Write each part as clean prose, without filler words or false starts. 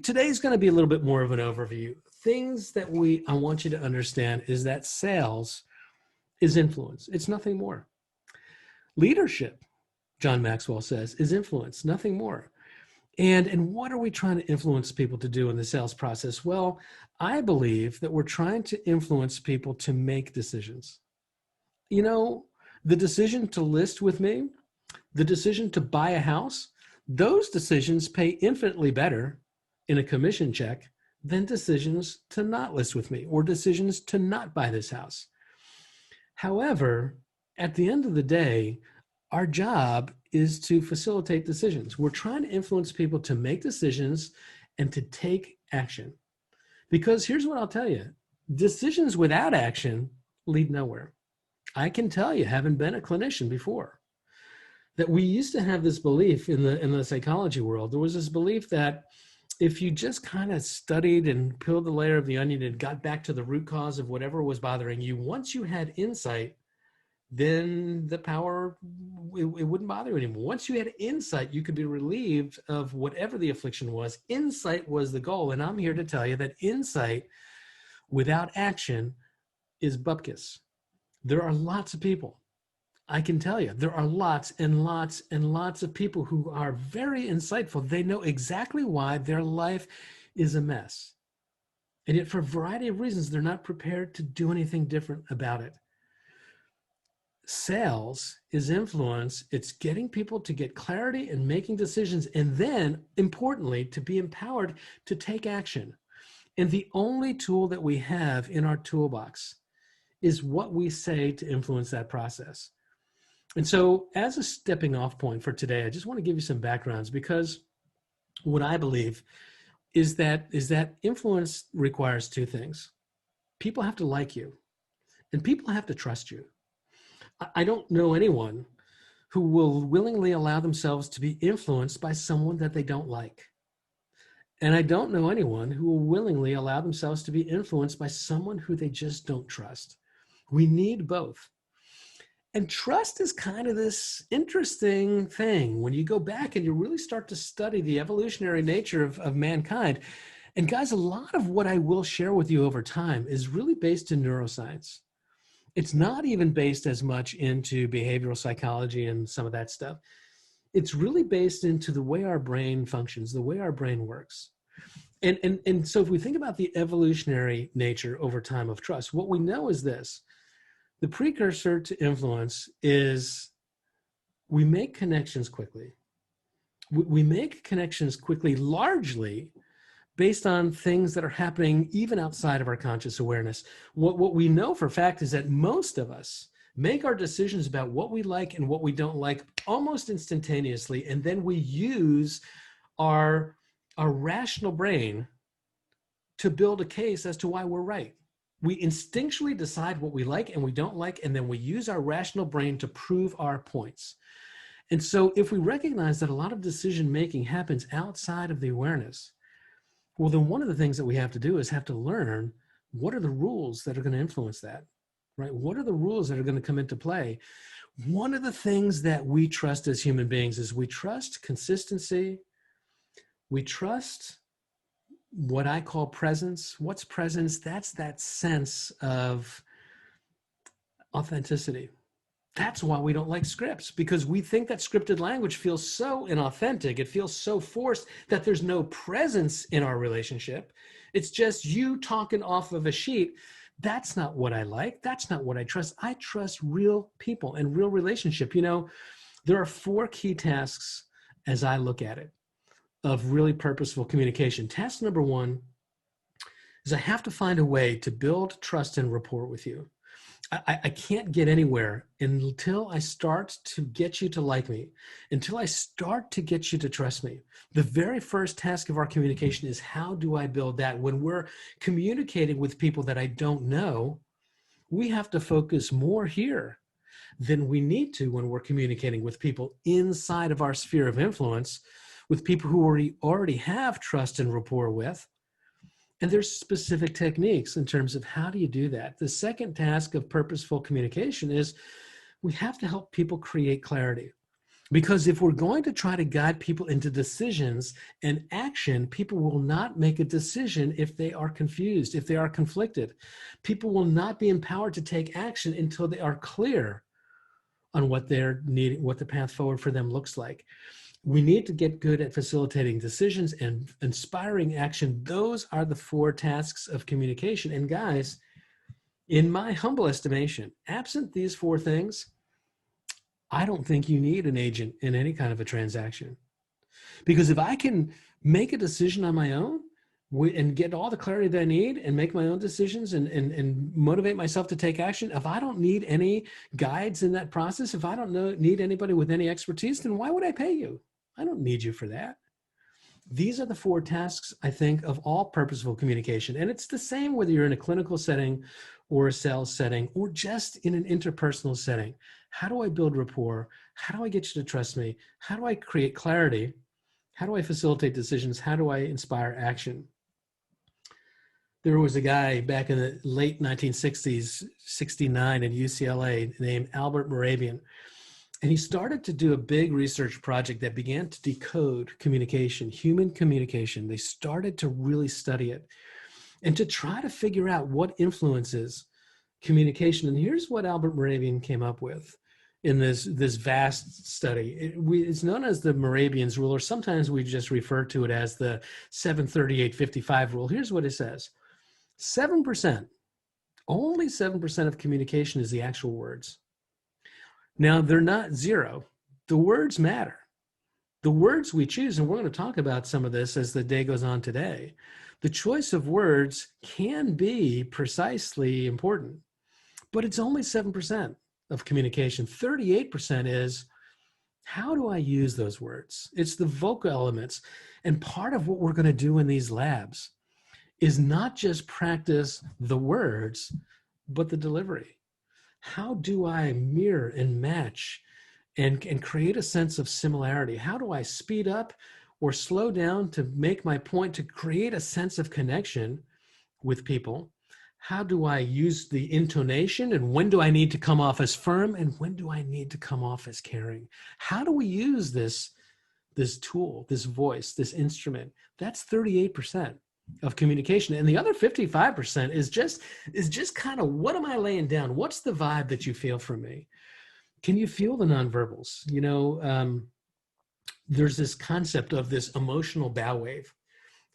today's going to be a little bit more of an overview. Things that I want you to understand is that sales is influence. It's nothing more. Leadership, John Maxwell says, is influence, nothing more. And what are we trying to influence people to do in the sales process? Well, I believe that we're trying to influence people to make decisions. You know, the decision to list with me, the decision to buy a house, those decisions pay infinitely better in a commission check than decisions to not list with me or decisions to not buy this house. However, at the end of the day, our job is to facilitate decisions. We're trying to influence people to make decisions and to take action. Because here's what I'll tell you, decisions without action lead nowhere. I can tell you, having been a clinician before, that we used to have this belief in the psychology world. There was this belief that if you just kind of studied and peeled the layer of the onion and got back to the root cause of whatever was bothering you, once you had insight, then the power, it wouldn't bother you anymore. Once you had insight, you could be relieved of whatever the affliction was. Insight was the goal. And I'm here to tell you that insight without action is bupkis. There are lots of people. I can tell you, there are lots and lots and lots of people who are very insightful. They know exactly why their life is a mess. And yet for a variety of reasons, they're not prepared to do anything different about it. Sales is influence. It's getting people to get clarity and making decisions, and then, importantly, to be empowered to take action. And the only tool that we have in our toolbox is what we say to influence that process. And so as a stepping off point for today, I just want to give you some backgrounds, because what I believe is that influence requires two things. People have to like you, and people have to trust you. I don't know anyone who will willingly allow themselves to be influenced by someone that they don't like. And I don't know anyone who will willingly allow themselves to be influenced by someone who they just don't trust. We need both. And trust is kind of this interesting thing when you go back and you really start to study the evolutionary nature of mankind. And guys, a lot of what I will share with you over time is really based in neuroscience. It's not even based as much into behavioral psychology and some of that stuff. It's really based into the way our brain functions, the way our brain works. And so if we think about the evolutionary nature over time of trust, what we know is this. The precursor to influence is we make connections quickly. We make connections quickly largely based on things that are happening even outside of our conscious awareness. What we know for a fact is that most of us make our decisions about what we like and what we don't like almost instantaneously, and then we use our rational brain to build a case as to why we're right. We instinctually decide what we like and we don't like, and then we use our rational brain to prove our points. And so if we recognize that a lot of decision-making happens outside of the awareness, well, then one of the things that we have to do is have to learn what are the rules that are going to influence that, right? What are the rules that are going to come into play? One of the things that we trust as human beings is we trust consistency. We trust what I call presence. What's presence? That's that sense of authenticity. That's why we don't like scripts, because we think that scripted language feels so inauthentic. It feels so forced that there's no presence in our relationship. It's just you talking off of a sheet. That's not what I like. That's not what I trust. I trust real people and real relationship. You know, there are 4 key tasks as I look at it of really purposeful communication. Task number 1 is I have to find a way to build trust and rapport with you. I can't get anywhere until I start to get you to like me, until I start to get you to trust me. The very first task of our communication is, how do I build that? When we're communicating with people that I don't know, we have to focus more here than we need to when we're communicating with people inside of our sphere of influence, with people who we already have trust and rapport with. And there's specific techniques in terms of how do you do that. The second task of purposeful communication is we have to help people create clarity. Because if we're going to try to guide people into decisions and action, people will not make a decision if they are confused, if they are conflicted. People will not be empowered to take action until they are clear on what they're needing, what the path forward for them looks like. We need to get good at facilitating decisions and inspiring action. Those are the 4 tasks of communication. And guys, in my humble estimation, absent these 4 things, I don't think you need an agent in any kind of a transaction. Because if I can make a decision on my own and get all the clarity that I need and make my own decisions and motivate myself to take action, if I don't need any guides in that process, if I don't need anybody with any expertise, then why would I pay you? I don't need you for that. These are the 4 tasks, I think, of all purposeful communication. And it's the same whether you're in a clinical setting or a sales setting or just in an interpersonal setting. How do I build rapport? How do I get you to trust me? How do I create clarity? How do I facilitate decisions? How do I inspire action? There was a guy back in the late 1960s, 69 at UCLA named Albert Mehrabian. And he started to do a big research project that began to decode communication, human communication. They started to really study it and to try to figure out what influences communication. And here's what Albert Mehrabian came up with in this vast study. It's known as the Mehrabian's rule, or sometimes we just refer to it as the 738-55 rule. Here's what it says. 7%, only 7% of communication is the actual words. Now, they're not 0. The words matter. The words we choose, and we're going to talk about some of this as the day goes on today, the choice of words can be precisely important, but it's only 7% of communication. 38% is, how do I use those words? It's the vocal elements. And part of what we're going to do in these labs is not just practice the words, but the delivery. How do I mirror and match and create a sense of similarity? How do I speed up or slow down to make my point, to create a sense of connection with people? How do I use the intonation, and when do I need to come off as firm, and when do I need to come off as caring? How do we use this tool, this voice, this instrument? That's 38% of communication. And the other 55% is just kind of, what am I laying down? What's the vibe that you feel from me? Can you feel the nonverbals? You know, there's this concept of this emotional bow wave.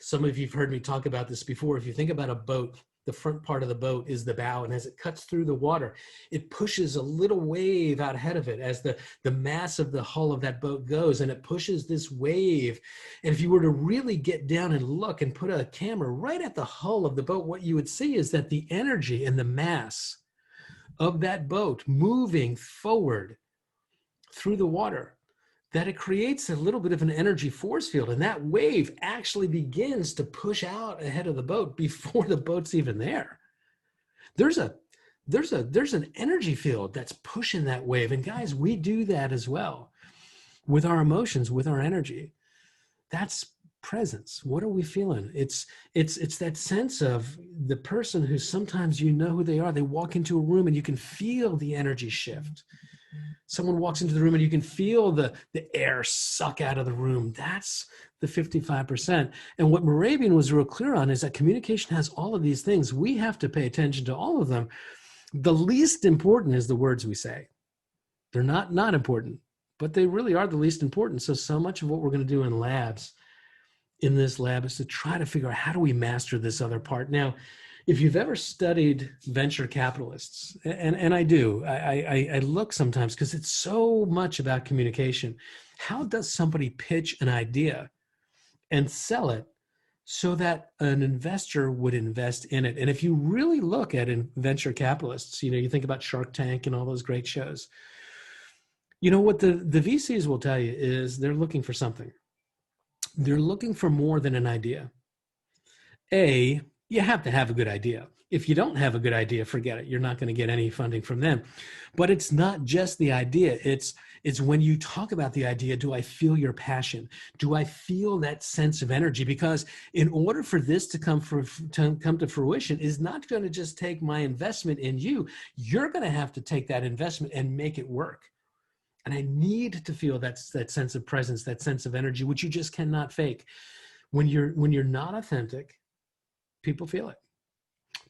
Some of you have heard me talk about this before. If you think about a boat, the front part of the boat is the bow, and as it cuts through the water, it pushes a little wave out ahead of it as the mass of the hull of that boat goes, and it pushes this wave. And if you were to really get down and look and put a camera right at the hull of the boat, what you would see is that the energy and the mass of that boat moving forward through the water, that it creates a little bit of an energy force field, and that wave actually begins to push out ahead of the boat before the boat's even there. There's an energy field that's pushing that wave. And guys, we do that as well with our emotions, with our energy. That's presence. What are we feeling? It's that sense of the person who sometimes you know who they are. They walk into a room and you can feel the energy shift. Someone walks into the room and you can feel the air suck out of the room. That's the 55%. And what Mehrabian was real clear on is that communication has all of these things. We have to pay attention to all of them. The least important is the words we say. They're not important, but they really are the least important. So much of what we're going to do in labs, in this lab, is to try to figure out, how do we master this other part? Now, if you've ever studied venture capitalists, and I do, I look sometimes because it's so much about communication. How does somebody pitch an idea and sell it so that an investor would invest in it? And if you really look at venture capitalists, you know, you think about Shark Tank and all those great shows, you know, what the VCs will tell you is they're looking for something. They're looking for more than an idea. You have to have a good idea. If you don't have a good idea, forget it. You're not going to get any funding from them. But it's not just the idea. It's when you talk about the idea, do I feel your passion? Do I feel that sense of energy? Because in order for this to come to fruition, is not going to just take my investment in you. You're going to have to take that investment and make it work. And I need to feel that sense of presence, that sense of energy, which you just cannot fake. When you're not authentic, people feel it.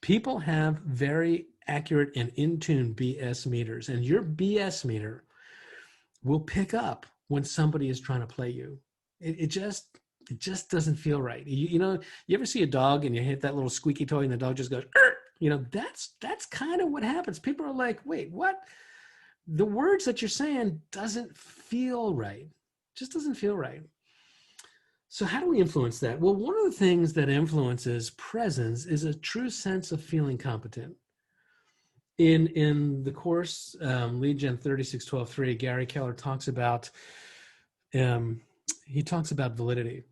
People have very accurate and in tune BS meters, and your BS meter will pick up when somebody is trying to play you. It just doesn't feel right. You know, you ever see a dog and you hit that little squeaky toy and the dog just goes, "Arr!" You know, that's kind of what happens. People are like, wait, what? The words that you're saying doesn't feel right. Just doesn't feel right. So how do we influence that? Well, one of the things that influences presence is a true sense of feeling competent. In the course, Lead Gen 3612.3, Gary Keller talks about validity.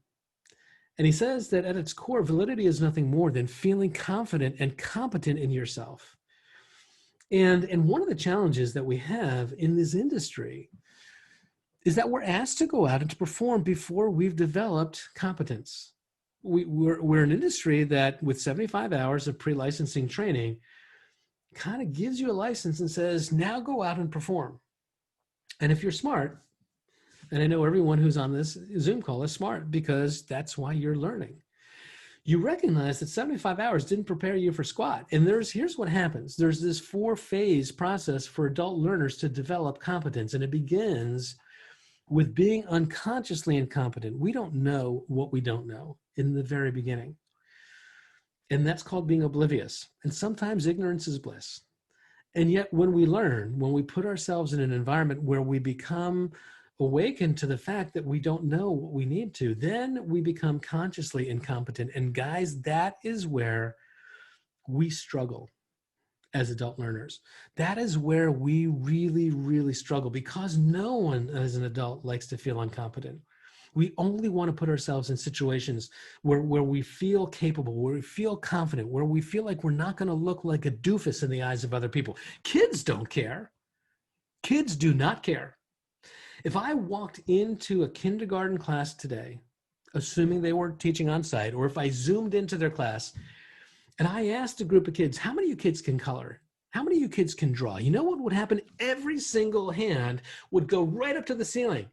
And he says that at its core, validity is nothing more than feeling confident and competent in yourself. And one of the challenges that we have in this industry is that we're asked to go out and to perform before we've developed competence. We're an industry that with 75 hours of pre-licensing training kind of gives you a license and says, now go out and perform. And if you're smart, and I know everyone who's on this Zoom call is smart because that's why you're learning. You recognize that 75 hours didn't prepare you for squat. And here's what happens. There's this 4-phase process for adult learners to develop competence. And it begins with being unconsciously incompetent. We don't know what we don't know in the very beginning. And that's called being oblivious. And sometimes ignorance is bliss. And yet when we learn, when we put ourselves in an environment where we become awakened to the fact that we don't know what we need to, then we become consciously incompetent. And guys, that is where we struggle as adult learners. That is where we really, really struggle, because no one as an adult likes to feel incompetent. We only want to put ourselves in situations where we feel capable, where we feel confident, where we feel like we're not going to look like a doofus in the eyes of other people. Kids don't care. Kids do not care. If I walked into a kindergarten class today, assuming they were teaching on site, or if I zoomed into their class and I asked a group of kids, how many of you kids can color? How many of you kids can draw? You know what would happen? Every single hand would go right up to the ceiling.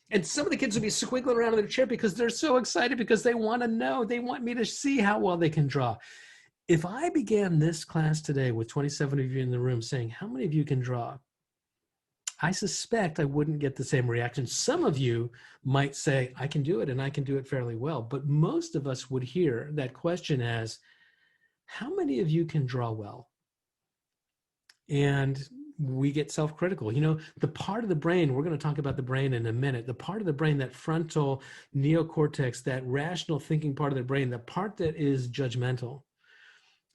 And some of the kids would be squiggling around in their chair because they're so excited, because they want to know, they want me to see how well they can draw. If I began this class today with 27 of you in the room saying, how many of you can draw? I suspect I wouldn't get the same reaction. Some of you might say, I can do it, and I can do it fairly well. But most of us would hear that question as, how many of you can draw well? And we get self-critical. You know, the part of the brain, we're going to talk about the brain in a minute, the part of the brain, that frontal neocortex, that rational thinking part of the brain, the part that is judgmental,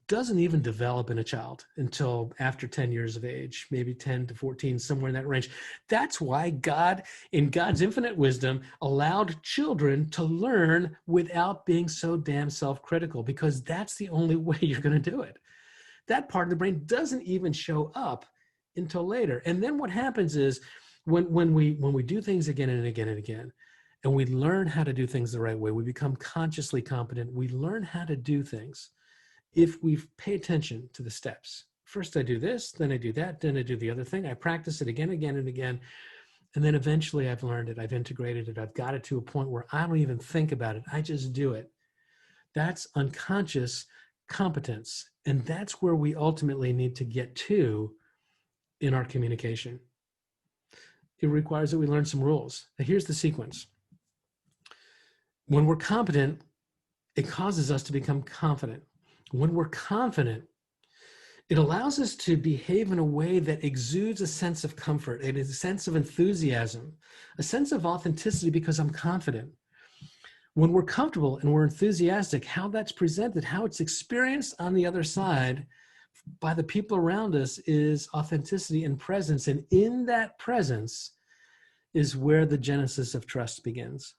doesn't even develop in a child until after 10 years of age, maybe 10 to 14, somewhere in that range. That's why God, in God's infinite wisdom, allowed children to learn without being so damn self-critical, because that's the only way you're going to do it. That part of the brain doesn't even show up until later. And then what happens is when we do things again and again and again, and we learn how to do things the right way, we become consciously competent. We learn how to do things if we pay attention to the steps. First I do this, then I do that, then I do the other thing. I practice it again, again, and again. And then eventually I've learned it, I've integrated it, I've got it to a point where I don't even think about it. I just do it. That's unconscious competence. And that's where we ultimately need to get to in our communication. It requires that we learn some rules. Now here's the sequence. When we're competent, it causes us to become confident. When we're confident, it allows us to behave in a way that exudes a sense of comfort, a sense of enthusiasm, a sense of authenticity, because I'm confident. When we're comfortable and we're enthusiastic, how that's presented, how it's experienced on the other side by the people around us, is authenticity and presence. And in that presence is where the genesis of trust begins.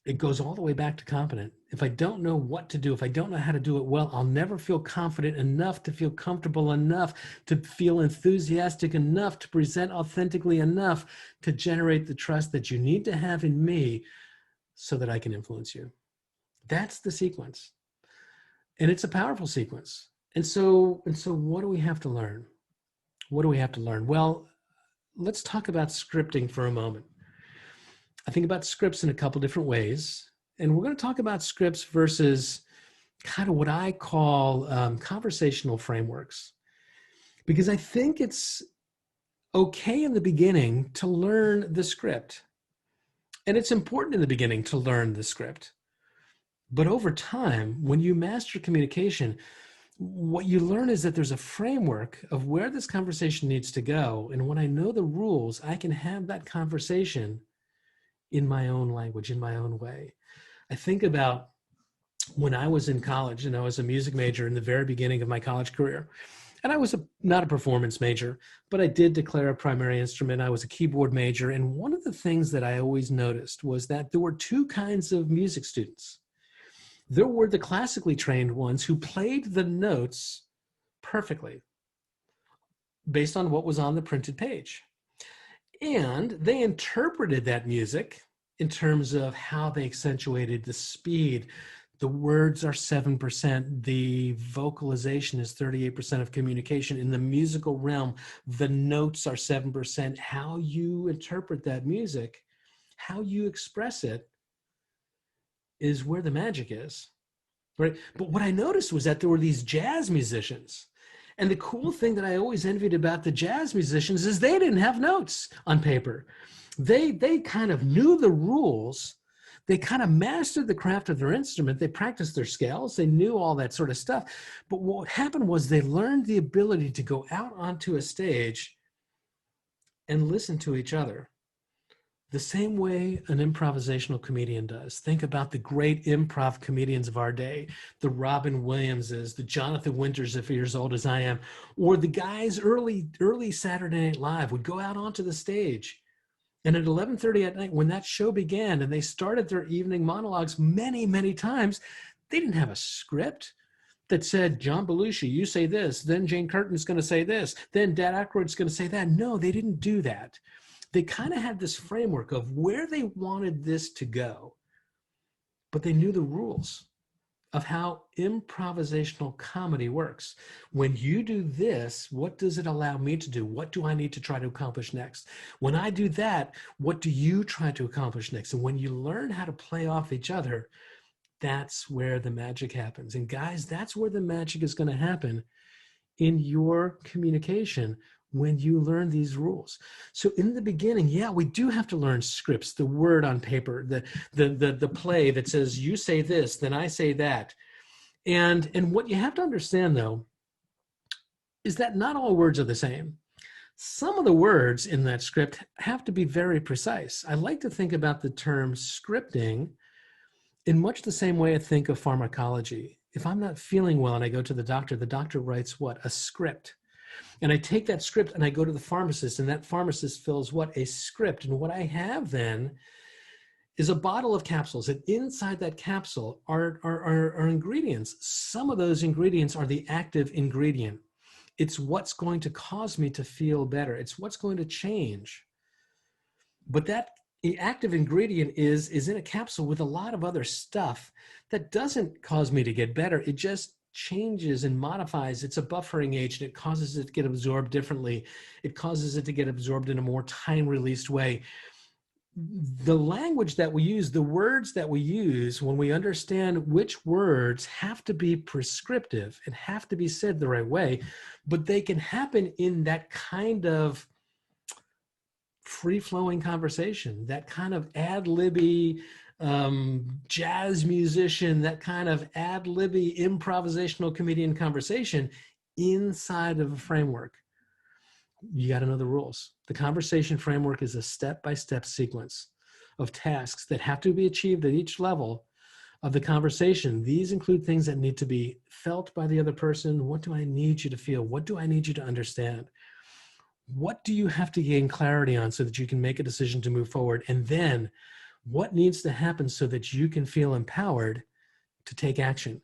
It goes all the way back to competent. If I don't know what to do, if I don't know how to do it well, I'll never feel confident enough to feel comfortable enough, to feel enthusiastic enough, to present authentically enough to generate the trust that you need to have in me so that I can influence you. That's the sequence. And it's a powerful sequence. And so what do we have to learn? What do we have to learn? Well, let's talk about scripting for a moment. I think about scripts in a couple different ways. And we're going to talk about scripts versus kind of what I call conversational frameworks. Because I think it's okay in the beginning to learn the script. And it's important in the beginning to learn the script. But over time, when you master communication, what you learn is that there's a framework of where this conversation needs to go. And when I know the rules, I can have that conversation in my own language, in my own way. I think about when I was in college and I was a music major in the very beginning of my college career. And I was not a performance major, but I did declare a primary instrument. I was a keyboard major. And one of the things that I always noticed was that there were two kinds of music students. There were the classically trained ones who played the notes perfectly based on what was on the printed page. And they interpreted that music in terms of how they accentuated the speed. The words are 7%. The vocalization is 38% of communication. In the musical realm, the notes are 7%. How you interpret that music, how you express it, is where the magic is, right? But what I noticed was that there were these jazz musicians. And the cool thing that I always envied about the jazz musicians is they didn't have notes on paper. They kind of knew the rules. They kind of mastered the craft of their instrument. They practiced their scales. They knew all that sort of stuff. But what happened was they learned the ability to go out onto a stage and listen to each other the same way an improvisational comedian does. Think about the great improv comedians of our day, the Robin Williamses, the Jonathan Winters, if you're as old as I am, or the guys early Saturday Night Live would go out onto the stage. And at 11:30 at night, when that show began and they started their evening monologues many, many times, they didn't have a script that said, John Belushi, you say this, then Jane Curtin's going to say this, then Dan Aykroyd's going to say that. No, they didn't do that. They kind of had this framework of where they wanted this to go, but they knew the rules of how improvisational comedy works. When you do this, what does it allow me to do? What do I need to try to accomplish next? When I do that, what do you try to accomplish next? And when you learn how to play off each other, that's where the magic happens. And guys, that's where the magic is going to happen in your communication when you learn these rules. So in the beginning, yeah, we do have to learn scripts, the word on paper, the play that says you say this, then I say that. And what you have to understand though, is that not all words are the same. Some of the words in that script have to be very precise. I like to think about the term scripting in much the same way I think of pharmacology. If I'm not feeling well and I go to the doctor writes what? A script. And I take that script and I go to the pharmacist, and that pharmacist fills what? A script. And what I have then is a bottle of capsules. And inside that capsule are ingredients. Some of those ingredients are the active ingredient. It's what's going to cause me to feel better. It's what's going to change. But that active ingredient is in a capsule with a lot of other stuff that doesn't cause me to get better. It just changes and modifies. It's a buffering agent. It causes it to get absorbed differently. It causes it to get absorbed in a more time-released way. The language that we use, the words that we use, when we understand which words have to be prescriptive and have to be said the right way, but they can happen in that kind of free-flowing conversation, that kind of ad-libby jazz musician, that kind of ad-libby improvisational comedian conversation inside of a framework. You got to know the rules. The conversation framework is a step-by-step sequence of tasks that have to be achieved at each level of the conversation. These include things that need to be felt by the other person. What do I need you to feel? What do I need you to understand? What do you have to gain clarity on so that you can make a decision to move forward? And then what needs to happen so that you can feel empowered to take action?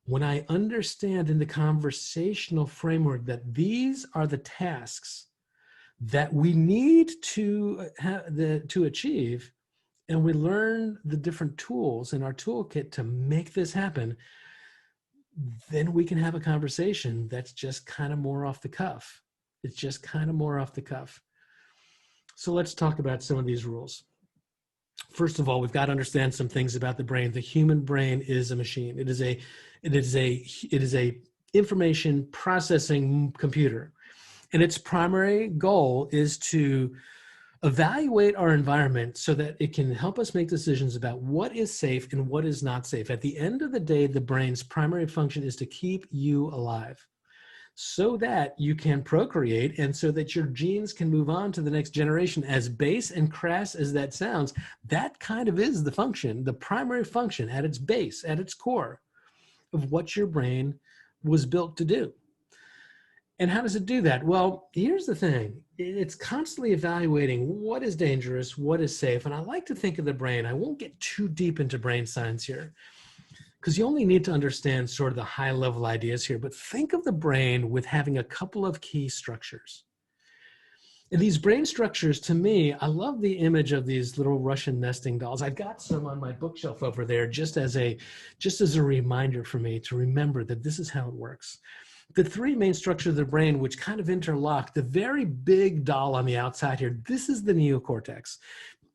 When I understand in the conversational framework that these are the tasks that we need to achieve, and we learn the different tools in our toolkit to make this happen, then we can have a conversation that's just kind of more off the cuff. It's just kind of more off the cuff. So let's talk about some of these rules. First of all, we've got to understand some things about the brain. The human brain is a machine. It is a information processing computer. And its primary goal is to evaluate our environment so that it can help us make decisions about what is safe and what is not safe. At the end of the day, the brain's primary function is to keep you alive so that you can procreate and so that your genes can move on to the next generation. As base and crass as that sounds, that kind of is the function, the primary function at its base, at its core of what your brain was built to do. And how does it do that? Well, here's the thing. It's constantly evaluating what is dangerous, what is safe. And I like to think of the brain. I won't get too deep into brain science here because you only need to understand sort of the high level ideas here. But think of the brain with having a couple of key structures. And these brain structures, to me, I love the image of these little Russian nesting dolls. I've got some on my bookshelf over there just as a reminder for me to remember that this is how it works. The three main structures of the brain, which kind of interlock, the very big doll on the outside here, this is the neocortex.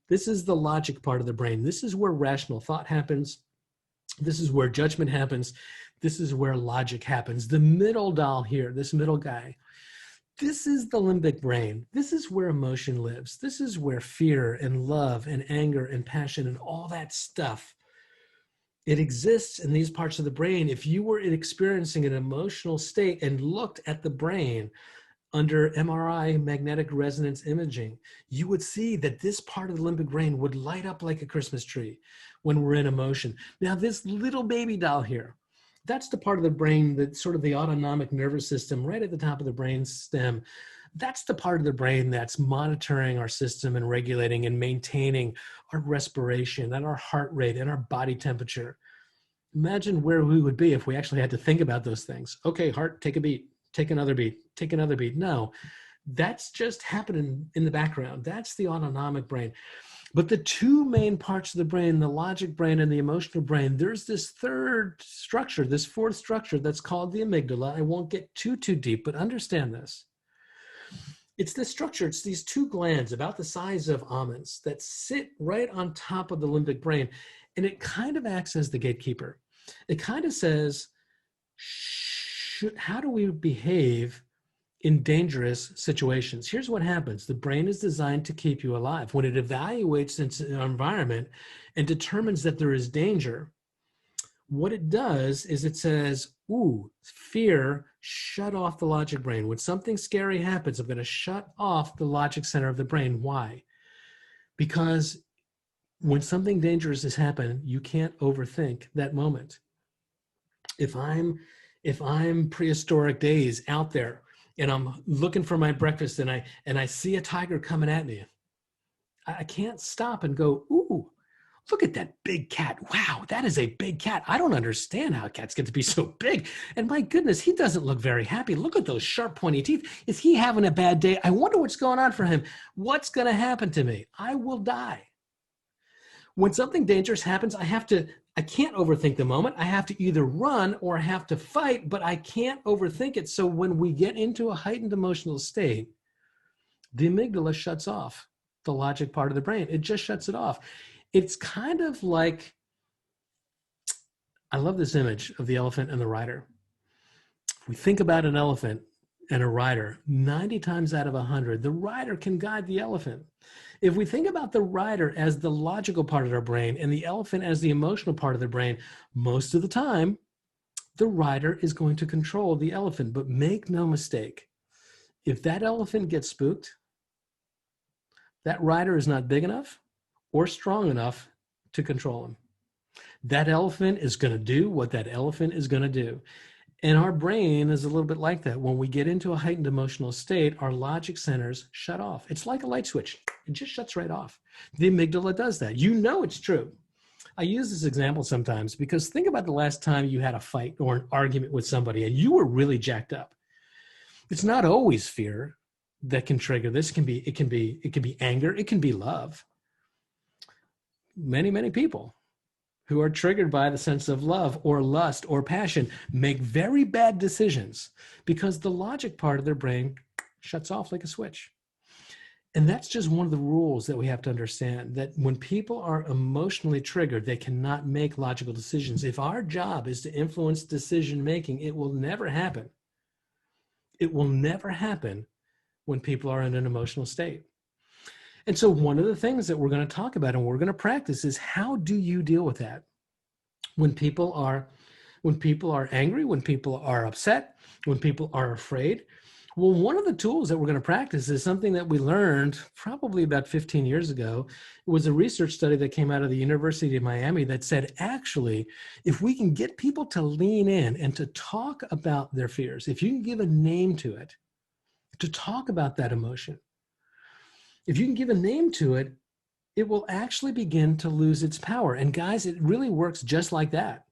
This is the logic part of the brain. This is where rational thought happens. This is where judgment happens. This is where logic happens. The middle doll here, this middle guy, this is the limbic brain. This is where emotion lives. This is where fear and love and anger and passion and all that stuff, it exists in these parts of the brain. If you were experiencing an emotional state and looked at the brain under MRI, magnetic resonance imaging, you would see that this part of the limbic brain would light up like a Christmas tree when we're in emotion. Now, this little baby doll here, that's the part of the brain that's sort of the autonomic nervous system right at the top of the brain stem. That's the part of the brain that's monitoring our system and regulating and maintaining our respiration and our heart rate and our body temperature. Imagine where we would be if we actually had to think about those things. Okay, heart, take a beat, take another beat, take another beat. No, that's just happening in the background. That's the autonomic brain. But the two main parts of the brain, the logic brain and the emotional brain, there's this third structure, this fourth structure that's called the amygdala. I won't get too deep, but understand this. It's this structure, it's these two glands about the size of almonds that sit right on top of the limbic brain. And it kind of acts as the gatekeeper. It kind of says, how do we behave in dangerous situations? Here's what happens. The brain is designed to keep you alive. When it evaluates its environment and determines that there is danger, what it does is it says, ooh, fear, shut off the logic brain. When something scary happens, I'm going to shut off the logic center of the brain. Why? Because when something dangerous has happened, you can't overthink that moment. If I'm prehistoric days out there and I'm looking for my breakfast and I see a tiger coming at me, I can't stop and go, ooh, look at that big cat. Wow, that is a big cat. I don't understand how cats get to be so big. And my goodness, he doesn't look very happy. Look at those sharp, pointy teeth. Is he having a bad day? I wonder what's going on for him. What's going to happen to me? I will die. When something dangerous happens, I can't overthink the moment. I have to either run or I have to fight, but I can't overthink it. So when we get into a heightened emotional state, the amygdala shuts off the logic part of the brain. It just shuts it off. It's kind of like, I love this image of the elephant and the rider. If we think about an elephant and a rider, 90 times out of 100, the rider can guide the elephant. If we think about the rider as the logical part of our brain and the elephant as the emotional part of the brain, most of the time, the rider is going to control the elephant. But make no mistake, if that elephant gets spooked, that rider is not big enough or strong enough to control him. That elephant is going to do what that elephant is going to do. And our brain is a little bit like that. When we get into a heightened emotional state, our logic centers shut off. It's like a light switch. It just shuts right off. The amygdala does that. You know it's true. I use this example sometimes because think about the last time you had a fight or an argument with somebody and you were really jacked up. It's not always fear that can trigger this. It can be anger. It can be love. Many people who are triggered by the sense of love or lust or passion make very bad decisions because the logic part of their brain shuts off like a switch. And that's just one of the rules that we have to understand, that when people are emotionally triggered, they cannot make logical decisions. If our job is to influence decision making, it will never happen. It will never happen when people are in an emotional state. And so one of the things that we're going to talk about and we're going to practice is, how do you deal with that when people are angry, when people are upset, when people are afraid? Well, one of the tools that we're going to practice is something that we learned probably about 15 years ago. It was a research study that came out of the University of Miami that said, actually, if we can get people to lean in and to talk about their fears, if you can give a name to it, to talk about that emotion, if you can give a name to it, it will actually begin to lose its power. And guys, it really works just like that.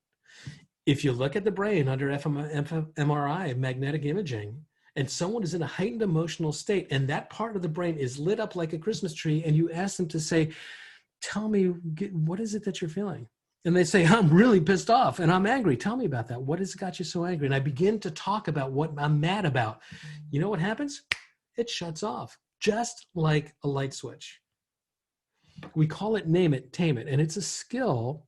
If you look at the brain under fMRI, magnetic imaging, and someone is in a heightened emotional state, and that part of the brain is lit up like a Christmas tree, and you ask them to say, tell me, what is it that you're feeling? And they say, I'm really pissed off and I'm angry. Tell me about that. What has got you so angry? And I begin to talk about what I'm mad about. You know what happens? It shuts off, just like a light switch. We call it name it, tame it. And it's a skill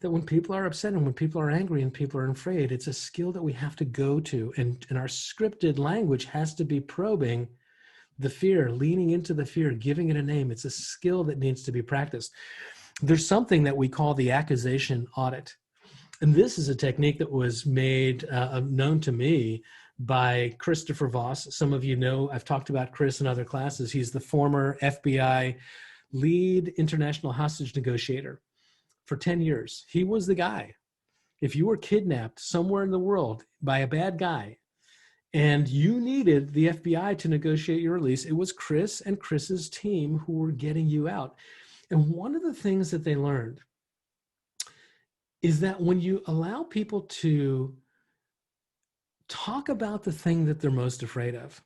that when people are upset and when people are angry and people are afraid, it's a skill that we have to go to. And our scripted language has to be probing the fear, leaning into the fear, giving it a name. It's a skill that needs to be practiced. There's something that we call the accusation audit. And this is a technique that was made known to me by Christopher Voss. Some of you know, I've talked about Chris in other classes. He's the former FBI lead international hostage negotiator for 10 years. He was the guy. If you were kidnapped somewhere in the world by a bad guy and you needed the FBI to negotiate your release, it was Chris and Chris's team who were getting you out. And one of the things that they learned is that when you allow people to talk about the thing that they're most afraid of,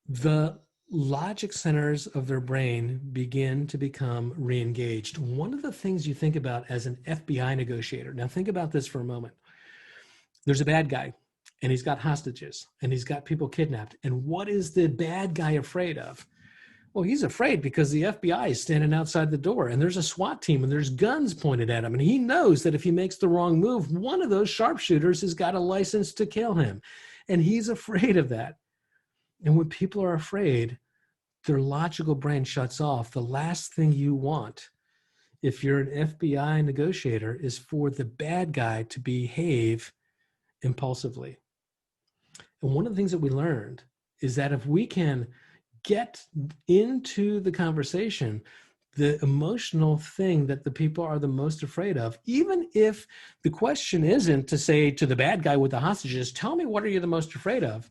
the logic centers of their brain begin to become re-engaged. One of the things you think about as an FBI negotiator, now think about this for a moment. There's a bad guy and he's got hostages and he's got people kidnapped. And what is the bad guy afraid of? Well, he's afraid because the FBI is standing outside the door and there's a SWAT team and there's guns pointed at him. And he knows that if he makes the wrong move, one of those sharpshooters has got a license to kill him. And he's afraid of that. And when people are afraid, their logical brain shuts off. The last thing you want, if you're an FBI negotiator, is for the bad guy to behave impulsively. And one of the things that we learned is that if we can get into the conversation, the emotional thing that the people are the most afraid of, even if the question isn't to say to the bad guy with the hostages, tell me, what are you the most afraid of?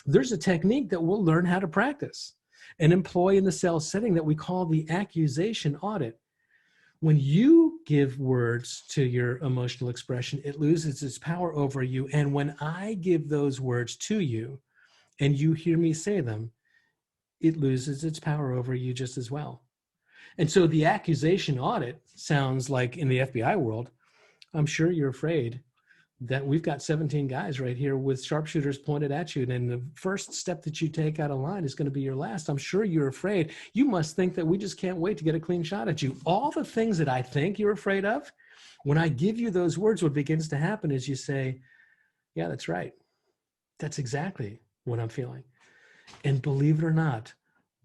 There's a technique that we'll learn how to practice and employ in the sales setting that we call the accusation audit. When you give words to your emotional expression, it loses its power over you. And when I give those words to you and you hear me say them, it loses its power over you just as well. And so the accusation audit sounds like, in the FBI world, I'm sure you're afraid that we've got 17 guys right here with sharpshooters pointed at you. And the first step that you take out of line is going to be your last. I'm sure you're afraid. You must think that we just can't wait to get a clean shot at you. All the things that I think you're afraid of, when I give you those words, what begins to happen is you say, yeah, that's right. That's exactly what I'm feeling. And believe it or not,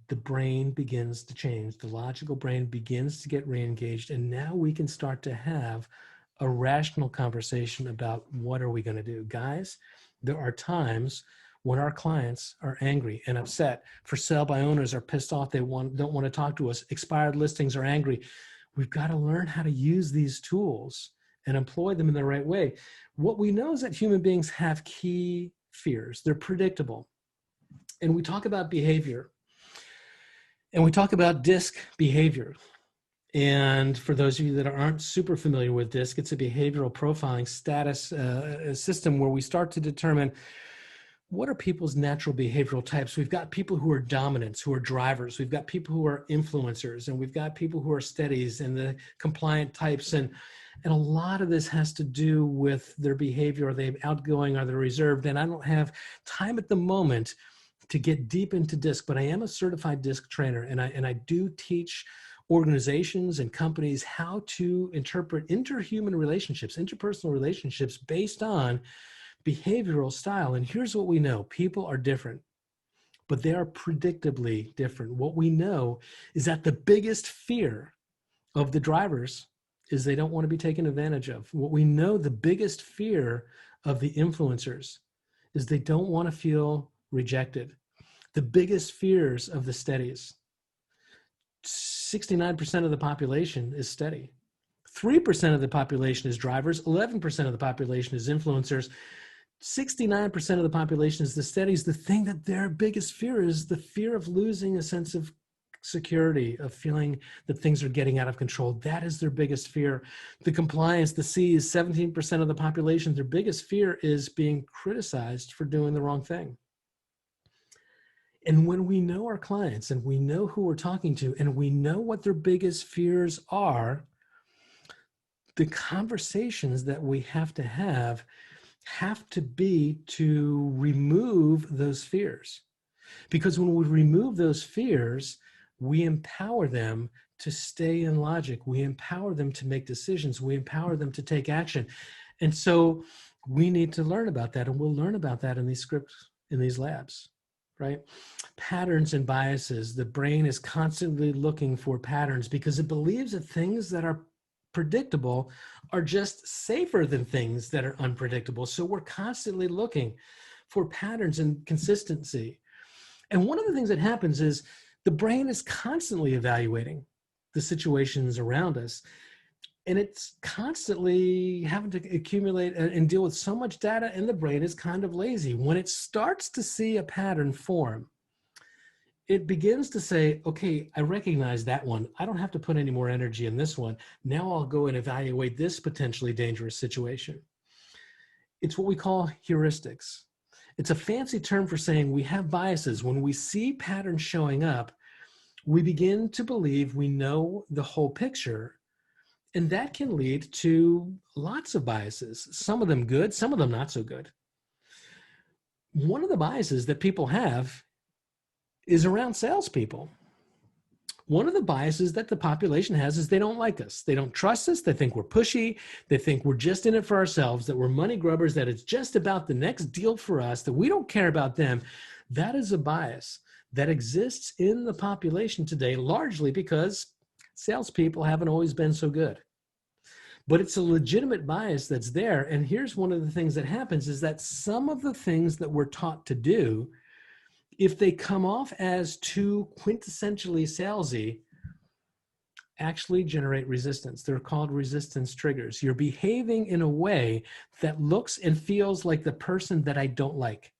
the brain begins to change. The logical brain begins to get re-engaged. And now we can start to have a rational conversation about what are we going to do. Guys, there are times when our clients are angry and upset. For sale by owners are pissed off. They don't want to talk to us. Expired listings are angry. We've got to learn how to use these tools and employ them in the right way. What we know is that human beings have key fears. They're predictable. And we talk about behavior. And we talk about DISC behavior. And for those of you that aren't super familiar with DISC, it's a behavioral profiling status system where we start to determine what are people's natural behavioral types. We've got people who are dominants, who are drivers. We've got people who are influencers, and we've got people who are steadies and the compliant types. And a lot of this has to do with their behavior. Are they outgoing? Are they reserved? And I don't have time at the moment to get deep into DISC, but I am a certified DISC trainer, and I do teach organizations and companies how to interpret interhuman relationships, interpersonal relationships based on behavioral style. And here's what we know: people are different, but they are predictably different. What we know is that the biggest fear of the drivers is they don't want to be taken advantage of. What we know, the biggest fear of the influencers is they don't want to feel rejected. The biggest fears of the steadies: 69% of the population is steady. 3% of the population is drivers. 11% of the population is influencers. 69% of the population is the steadies. The thing that their biggest fear is the fear of losing a sense of security, of feeling that things are getting out of control. That is their biggest fear. The compliance, the C's, 17% of the population, their biggest fear is being criticized for doing the wrong thing. And when we know our clients and we know who we're talking to and we know what their biggest fears are, the conversations that we have to be to remove those fears. Because when we remove those fears, we empower them to stay in logic. We empower them to make decisions. We empower them to take action. And so we need to learn about that, and we'll learn about that in these scripts, in these labs, right? Patterns and biases. The brain is constantly looking for patterns because it believes that things that are predictable are just safer than things that are unpredictable. So we're constantly looking for patterns and consistency. And one of the things that happens is the brain is constantly evaluating the situations around us. And it's constantly having to accumulate and deal with so much data, and the brain is kind of lazy. When it starts to see a pattern form, it begins to say, okay, I recognize that one. I don't have to put any more energy in this one. Now I'll go and evaluate this potentially dangerous situation. It's what we call heuristics. It's a fancy term for saying we have biases. When we see patterns showing up, we begin to believe we know the whole picture. And that can lead to lots of biases, some of them good, some of them not so good. One of the biases that people have is around salespeople. One of the biases that the population has is they don't like us. They don't trust us. They think we're pushy. They think we're just in it for ourselves, that we're money grubbers, that it's just about the next deal for us, that we don't care about them. That is a bias that exists in the population today, largely because salespeople haven't always been so good. But it's a legitimate bias that's there. And here's one of the things that happens is that some of the things that we're taught to do, if they come off as too quintessentially salesy, actually generate resistance. They're called resistance triggers. You're behaving in a way that looks and feels like the person that I don't like.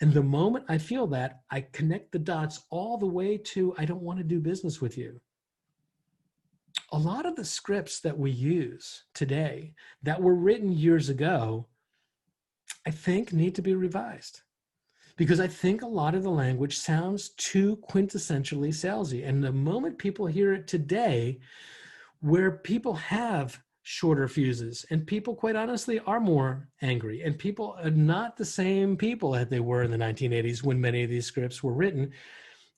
And the moment I feel that, I connect the dots all the way to, I don't want to do business with you. A lot of the scripts that we use today that were written years ago, I think need to be revised. Because I think a lot of the language sounds too quintessentially salesy. And the moment people hear it today, where people have shorter fuses and people, quite honestly, are more angry, and people are not the same people that they were in the 1980s when many of these scripts were written,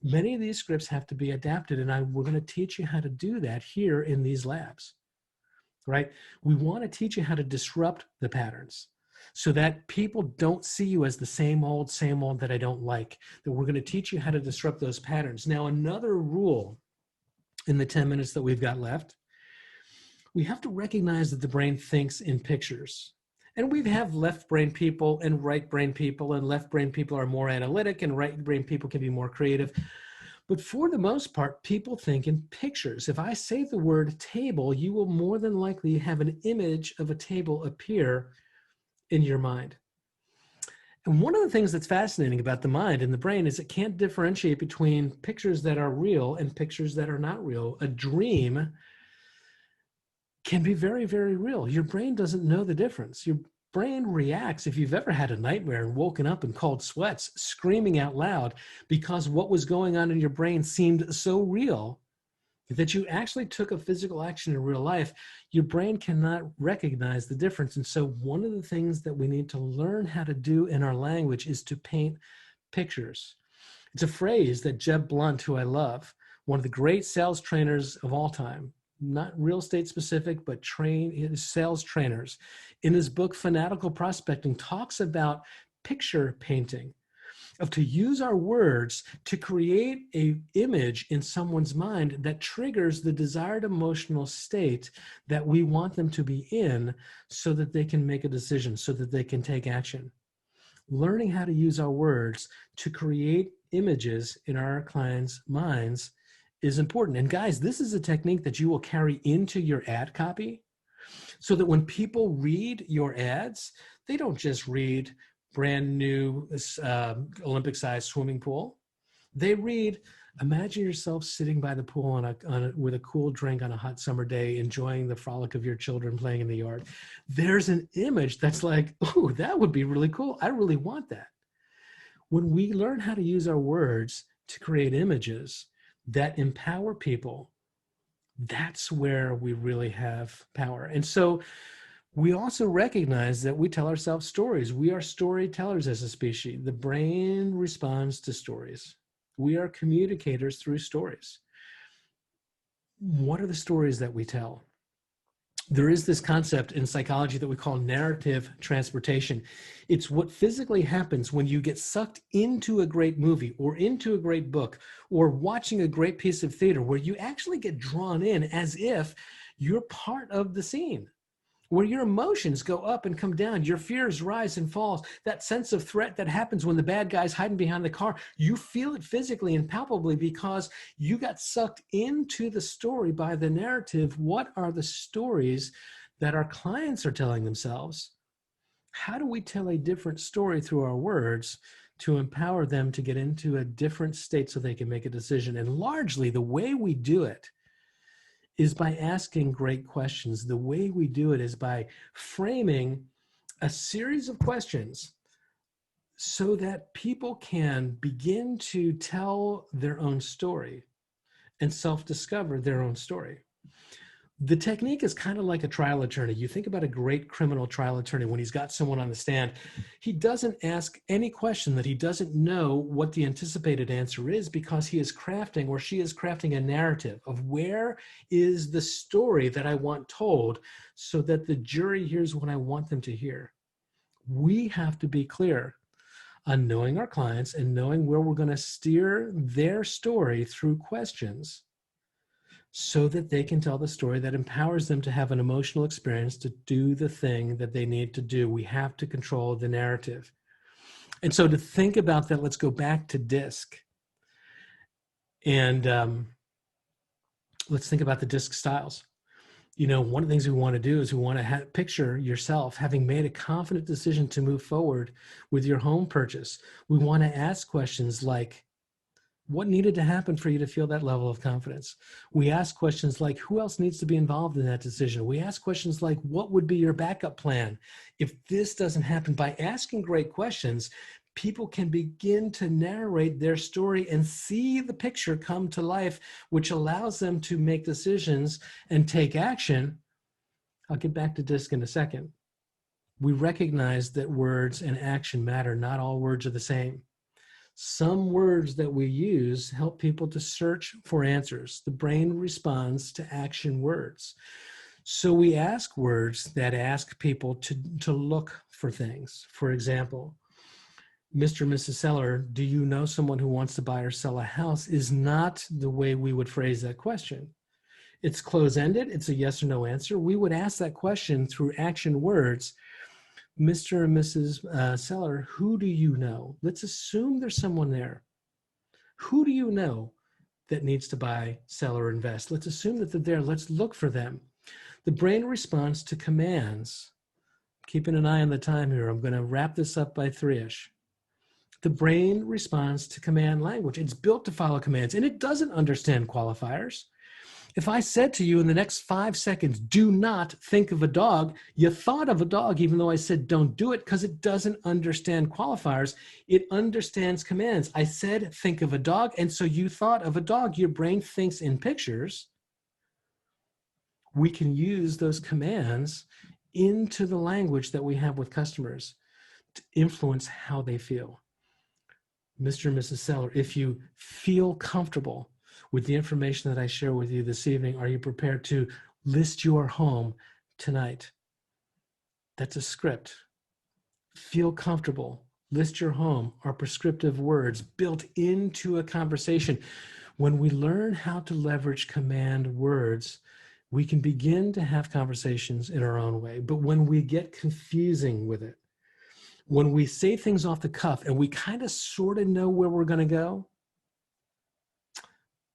many of these scripts have to be adapted. And we're going to teach you how to do that here in these labs, right? We want to teach you how to disrupt the patterns, so that people don't see you as the same old that I don't like, that we're going to teach you how to disrupt those patterns. Now, another rule in the 10 minutes that we've got left, we have to recognize that the brain thinks in pictures. And we have left brain people and right brain people, and left brain people are more analytic and right brain people can be more creative. But for the most part, people think in pictures. If I say the word table, you will more than likely have an image of a table appear in your mind. And one of the things that's fascinating about the mind and the brain is it can't differentiate between pictures that are real and pictures that are not real. A dream can be very, very real. Your brain doesn't know the difference. Your brain reacts, if you've ever had a nightmare and woken up in cold sweats, screaming out loud because what was going on in your brain seemed so real that you actually took a physical action in real life, your brain cannot recognize the difference. And so one of the things that we need to learn how to do in our language is to paint pictures. It's a phrase that Jeb Blunt, who I love, one of the great sales trainers of all time, not real estate specific, but sales trainers, in his book, Fanatical Prospecting, talks about picture painting, of to use our words to create an image in someone's mind that triggers the desired emotional state that we want them to be in so that they can make a decision, so that they can take action. Learning how to use our words to create images in our clients' minds is important. And guys, this is a technique that you will carry into your ad copy so that when people read your ads, they don't just read brand new Olympic-sized swimming pool. They read, imagine yourself sitting by the pool with a cool drink on a hot summer day, enjoying the frolic of your children playing in the yard. There's an image that's like, oh, that would be really cool. I really want that. When we learn how to use our words to create images that empower people, that's where we really have power. And so we also recognize that we tell ourselves stories. We are storytellers as a species. The brain responds to stories. We are communicators through stories. What are the stories that we tell? There is this concept in psychology that we call narrative transportation. It's what physically happens when you get sucked into a great movie or into a great book or watching a great piece of theater, where you actually get drawn in as if you're part of the scene, where your emotions go up and come down, your fears rise and fall, that sense of threat that happens when the bad guy's hiding behind the car, you feel it physically and palpably because you got sucked into the story by the narrative. What are the stories that our clients are telling themselves? How do we tell a different story through our words to empower them to get into a different state so they can make a decision? And largely the way we do it is by asking great questions. The way we do it is by framing a series of questions so that people can begin to tell their own story and self-discover their own story. The technique is kind of like a trial attorney. You think about a great criminal trial attorney when he's got someone on the stand. He doesn't ask any question that he doesn't know what the anticipated answer is, because he is crafting, or she is crafting, a narrative of where is the story that I want told so that the jury hears what I want them to hear. We have to be clear on knowing our clients and knowing where we're going to steer their story through questions, so that they can tell the story that empowers them to have an emotional experience to do the thing that they need to do. We have to control the narrative. And so to think about that, let's go back to DISC. And let's think about the DISC styles. You know, one of the things we want to do is we want to picture yourself having made a confident decision to move forward with your home purchase. We want to ask questions like, what needed to happen for you to feel that level of confidence? We ask questions like, who else needs to be involved in that decision? We ask questions like, what would be your backup plan if this doesn't happen? By asking great questions, people can begin to narrate their story and see the picture come to life, which allows them to make decisions and take action. I'll get back to DISC in a second. We recognize that words and action matter. Not all words are the same. Some words that we use help people to search for answers. The brain responds to action words. So we ask words that ask people to look for things. For example, Mr. and Mrs. Seller, do you know someone who wants to buy or sell a house, is not the way we would phrase that question. It's close-ended. It's a yes or no answer. We would ask that question through action words. Mr. and Mrs. Seller, who do you know? Let's assume there's someone there. Who do you know that needs to buy, sell, or invest? Let's assume that they're there. Let's look for them. The brain responds to commands. Keeping an eye on the time here. I'm going to wrap this up by 3-ish. The brain responds to command language. It's built to follow commands, and it doesn't understand qualifiers. If I said to you in the next 5 seconds, do not think of a dog, you thought of a dog, even though I said don't do it, because it doesn't understand qualifiers. It understands commands. I said think of a dog, and so you thought of a dog. Your brain thinks in pictures. We can use those commands into the language that we have with customers to influence how they feel. Mr. and Mrs. Seller, if you feel comfortable with the information that I share with you this evening, are you prepared to list your home tonight? That's a script. Feel comfortable. List your home are prescriptive words built into a conversation. When we learn how to leverage command words, we can begin to have conversations in our own way. But when we get confusing with it, when we say things off the cuff and we kind of sort of know where we're going to go,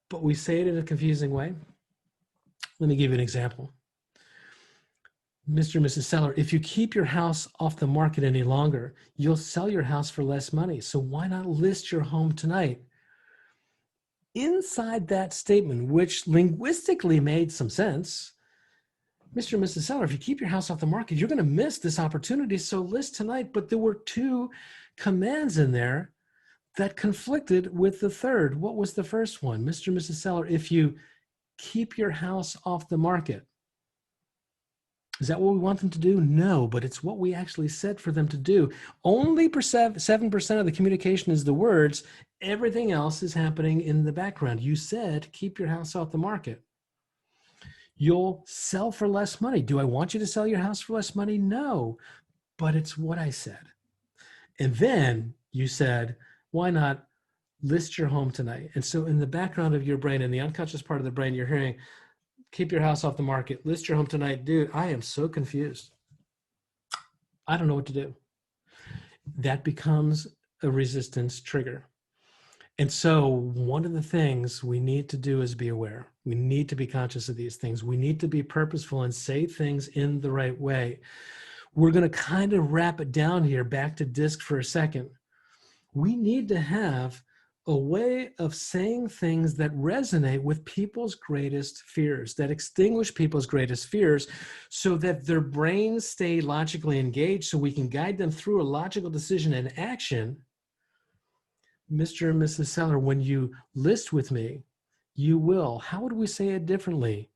but we say it in a confusing way. Let me give you an example. Mr. and Mrs. Seller, if you keep your house off the market any longer, you'll sell your house for less money. So why not list your home tonight? Inside that statement, which linguistically made some sense, Mr. and Mrs. Seller, if you keep your house off the market, you're going to miss this opportunity. So list tonight. But there were two commands in there that conflicted with the third. What was the first one? Mr. and Mrs. Seller, if you keep your house off the market. Is that what we want them to do? No, but it's what we actually said for them to do. Only 7% of the communication is the words. Everything else is happening in the background. You said, keep your house off the market. You'll sell for less money. Do I want you to sell your house for less money? No, but it's what I said. And then you said, why not list your home tonight? And so in the background of your brain, in the unconscious part of the brain, you're hearing, keep your house off the market, list your home tonight. Dude, I am so confused. I don't know what to do. That becomes a resistance trigger. And so one of the things we need to do is be aware. We need to be conscious of these things. We need to be purposeful and say things in the right way. We're going to kind of wrap it down here, back to DISC for a second. We need to have a way of saying things that resonate with people's greatest fears, that extinguish people's greatest fears so that their brains stay logically engaged so we can guide them through a logical decision and action. Mr. and Mrs. Seller, when you list with me, you will. How would we say it differently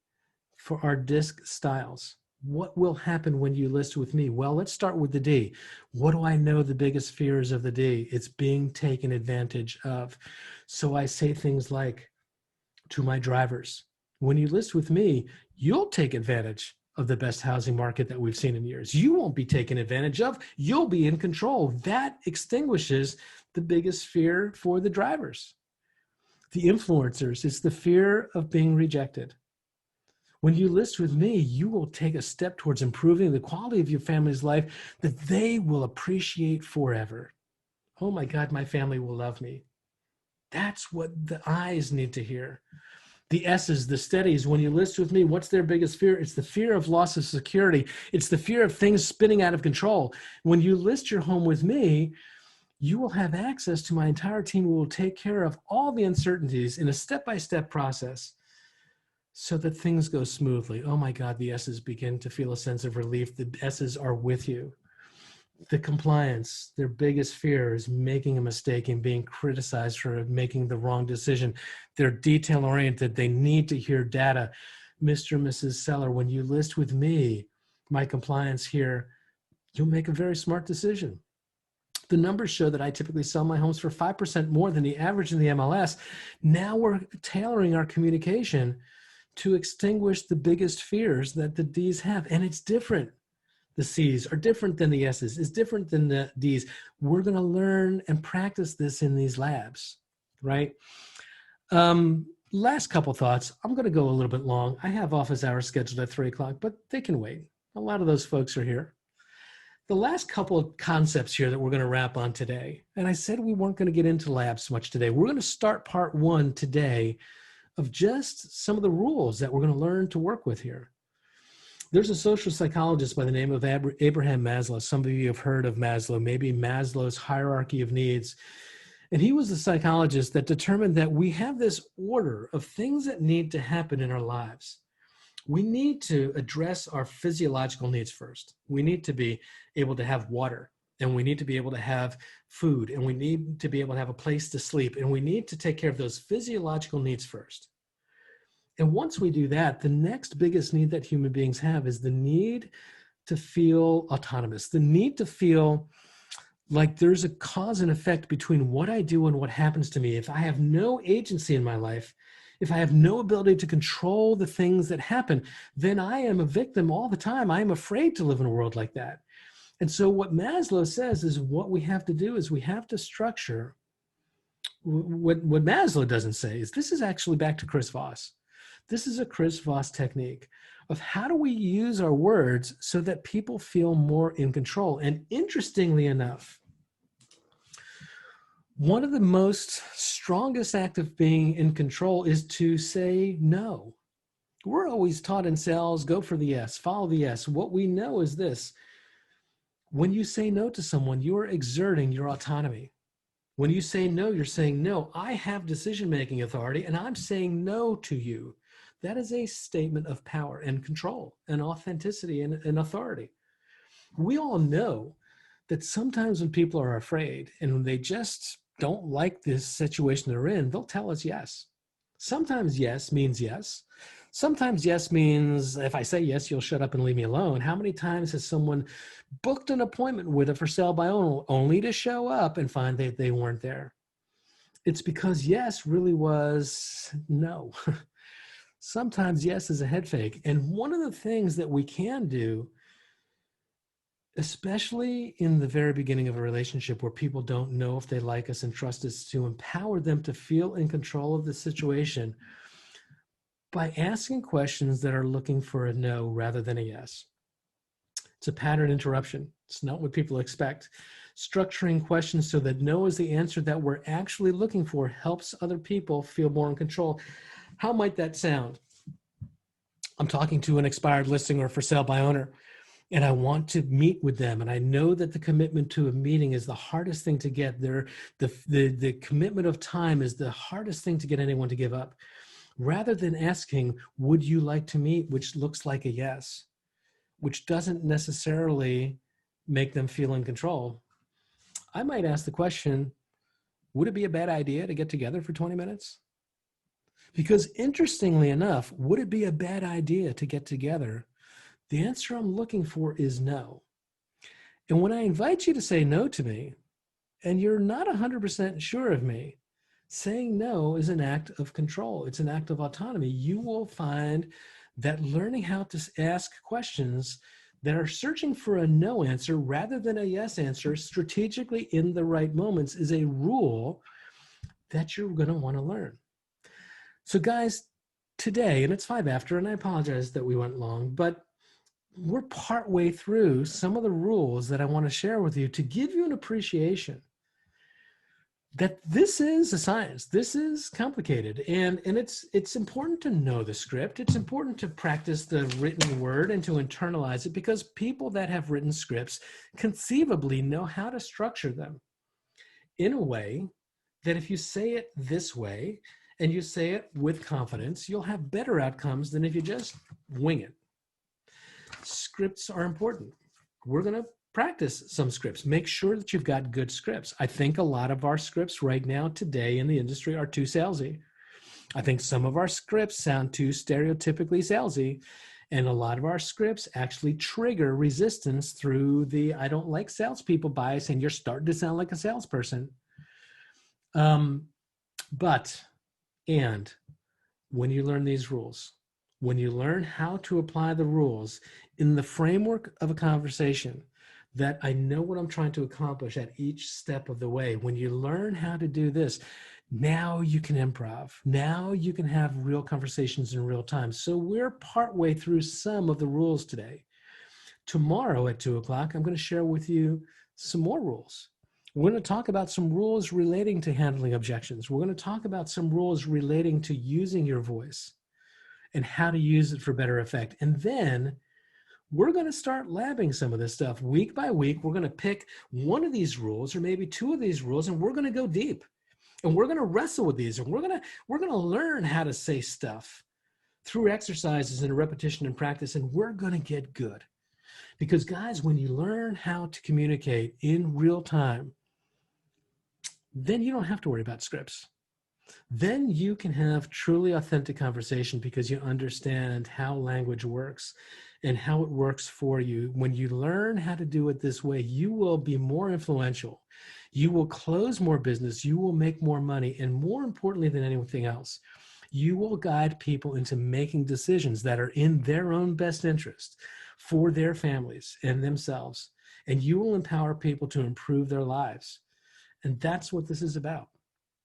for our DISC styles? What will happen when you list with me? Well, let's start with the D. What do I know the biggest fears of the D? It's being taken advantage of. So I say things like to my drivers, when you list with me, you'll take advantage of the best housing market that we've seen in years. You won't be taken advantage of. You'll be in control. That extinguishes the biggest fear for the drivers. The influencers, it's the fear of being rejected. When you list with me, you will take a step towards improving the quality of your family's life that they will appreciate forever. Oh my God, my family will love me. That's what the I's need to hear. The S's, the steadies, when you list with me, what's their biggest fear? It's the fear of loss of security. It's the fear of things spinning out of control. When you list your home with me, you will have access to my entire team who will take care of all the uncertainties in a step-by-step process so that things go smoothly. Oh my God, the S's begin to feel a sense of relief. The S's are with you. The compliance, their biggest fear is making a mistake and being criticized for making the wrong decision. They're detail-oriented. They need to hear data. Mr. and Mrs. Seller, when you list with me, my compliance here, you'll make a very smart decision. The numbers show that I typically sell my homes for 5% more than the average in the MLS. Now we're tailoring our communication to extinguish the biggest fears that the D's have. And it's different. The C's are different than the S's. It's different than the D's. We're going to learn and practice this in these labs, right? Last couple thoughts. I'm going to go a little bit long. I have office hours scheduled at 3 o'clock, but they can wait. A lot of those folks are here. The last couple of concepts here that we're going to wrap on today, and I said we weren't going to get into labs much today. We're going to start part 1 today of just some of the rules that we're going to learn to work with here. There's a social psychologist by the name of Abraham Maslow. Some of you have heard of Maslow, maybe Maslow's hierarchy of needs. And he was a psychologist that determined that we have this order of things that need to happen in our lives. We need to address our physiological needs first. We need to be able to have water, and we need to be able to have food, and we need to be able to have a place to sleep, and we need to take care of those physiological needs first. And once we do that, the next biggest need that human beings have is the need to feel autonomous, the need to feel Like there's a cause and effect between what I do and what happens to me. If I have no agency in my life, if I have no ability to control the things that happen, then I am a victim all the time. I am afraid to live in a world like that. And so what Maslow says is what we have to do is we have to structure what Maslow doesn't say is this is actually back to Chris Voss. This is a Chris Voss technique of how do we use our words so that people feel more in control. And interestingly enough, one of the most strongest acts of being in control is to say no. We're always taught in sales, go for the yes, follow the yes. What we know is this. When you say no to someone, you are exerting your autonomy. When you say no, you're saying, no, I have decision-making authority and I'm saying no to you. That is a statement of power and control and authenticity and authority. We all know that sometimes when people are afraid and when they just don't like this situation they're in, they'll tell us yes. Sometimes yes means yes. Sometimes yes means if I say yes, you'll shut up and leave me alone. How many times has someone booked an appointment with a for sale by owner only to show up and find that they weren't there? It's because yes really was no. Sometimes yes is a head fake. And one of the things that we can do, especially in the very beginning of a relationship where people don't know if they like us and trust us, to empower them to feel in control of the situation by asking questions that are looking for a no rather than a yes. It's a pattern interruption. It's not what people expect. Structuring questions so that no is the answer that we're actually looking for helps other people feel more in control. How might that sound? I'm talking to an expired listing or for sale by owner, and I want to meet with them. And I know that the commitment to a meeting is the hardest thing to get there. The commitment of time is the hardest thing to get anyone to give up. Rather than asking, would you like to meet, which looks like a yes, which doesn't necessarily make them feel in control, I might ask the question, would it be a bad idea to get together for 20 minutes? Because interestingly enough, would it be a bad idea to get together? The answer I'm looking for is no. And when I invite you to say no to me, and you're not 100% sure of me, saying no is an act of control. It's an act of autonomy. You will find that learning how to ask questions that are searching for a no answer rather than a yes answer strategically in the right moments is a rule that you're going to want to learn. So guys, today, and it's 5 after, and I apologize that we went long, but we're partway through some of the rules that I want to share with you to give you an appreciation that this is a science. This is complicated, and it's important to know the script. It's important to practice the written word and to internalize it, because people that have written scripts conceivably know how to structure them in a way that if you say it this way and you say it with confidence, you'll have better outcomes than if you just wing it. Scripts are important. We're going to practice some scripts. Make sure that you've got good scripts. I think a lot of our scripts right now today in the industry are too salesy. I think some of our scripts sound too stereotypically salesy, and a lot of our scripts actually trigger resistance through the I don't like salespeople bias, and you're starting to sound like a salesperson. But when you learn these rules, when you learn how to apply the rules in the framework of a conversation, that I know what I'm trying to accomplish at each step of the way. When you learn how to do this, now you can improv. Now you can have real conversations in real time. So we're partway through some of the rules today. Tomorrow at 2 o'clock, I'm going to share with you some more rules. We're going to talk about some rules relating to handling objections. We're going to talk about some rules relating to using your voice and how to use it for better effect. And then we're going to start labbing some of this stuff week by week. We're going to pick one of these rules or maybe 2 of these rules, and we're going to go deep. And we're going to wrestle with these, and we're going to learn how to say stuff through exercises and repetition and practice, and we're going to get good. Because guys, when you learn how to communicate in real time, then you don't have to worry about scripts. Then you can have truly authentic conversation because you understand how language works and how it works for you. When you learn how to do it this way, you will be more influential. You will close more business. You will make more money. And more importantly than anything else, you will guide people into making decisions that are in their own best interest for their families and themselves. And you will empower people to improve their lives. And that's what this is about.